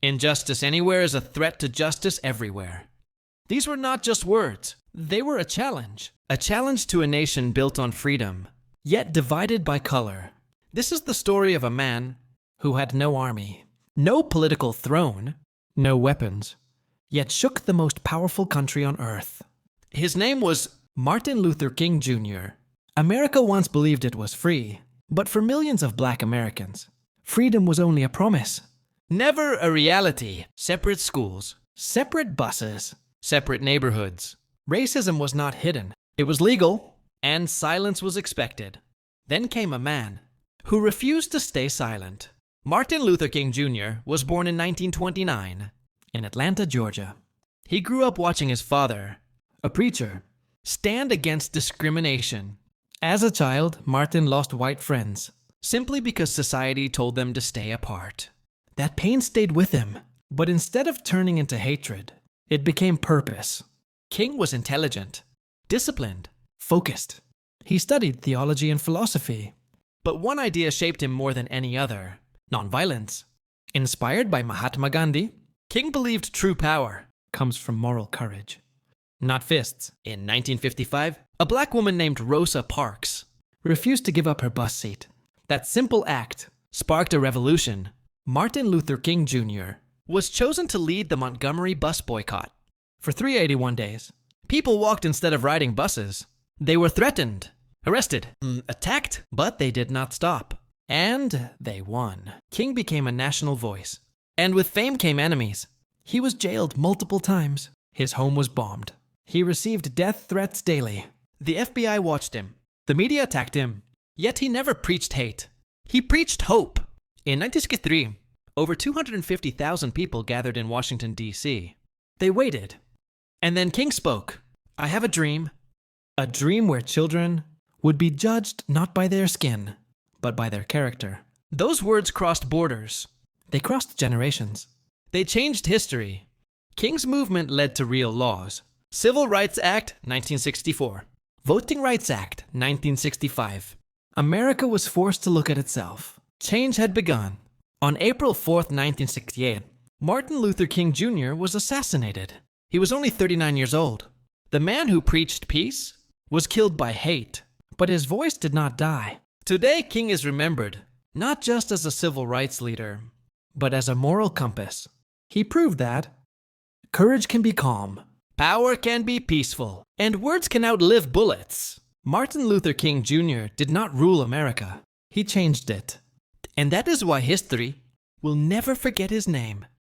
Injustice anywhere is a threat to justice everywhere. These were not just words. They were a challenge. A challenge to a nation built on freedom, yet divided by color. This is the story of a man who had no army, no political throne, no weapons, yet shook the most powerful country on earth. His name was Martin Luther King Jr. America once believed it was free, but for millions of Black Americans, freedom was only a promise. Never a reality. Separate schools, separate buses, separate neighborhoods. Racism was not hidden. It was legal, and silence was expected. Then came a man who refused to stay silent. Martin Luther King Jr. was born in 1929 in Atlanta, Georgia. He grew up watching his father, a preacher, stand against discrimination. As a child, Martin lost white friends, simply because society told them to stay apart. That pain stayed with him, but instead of turning into hatred, it became purpose. King was intelligent, disciplined, focused. He studied theology and philosophy. But one idea shaped him more than any other: nonviolence. Inspired by Mahatma Gandhi, King believed true power comes from moral courage, not fists. In 1955, a Black woman named Rosa Parks refused to give up her bus seat. That simple act sparked a revolution. Martin Luther King Jr. was chosen to lead the Montgomery bus boycott. For 381 days, people walked instead of riding buses. They were threatened, arrested, attacked, but they did not stop. And they won. King became a national voice. And with fame came enemies. He was jailed multiple times. His home was bombed. He received death threats daily. The FBI watched him. The media attacked him. Yet he never preached hate. He preached hope. In 1963, over 250,000 people gathered in Washington, D.C. They waited. And then King spoke. I have a dream where children would be judged not by their skin, but by their character. Those words crossed borders. They crossed generations. They changed history. King's movement led to real laws. Civil Rights Act, 1964. Voting Rights Act, 1965. America was forced to look at itself. Change had begun. On April 4th, 1968, Martin Luther King Jr. was assassinated. He was only 39 years old. The man who preached peace was killed by hate, but his voice did not die. Today, King is remembered, not just as a civil rights leader, but as a moral compass. He proved that courage can be calm, power can be peaceful, and words can outlive bullets. Martin Luther King Jr. did not rule America. He changed it. And that is why history will never forget his name.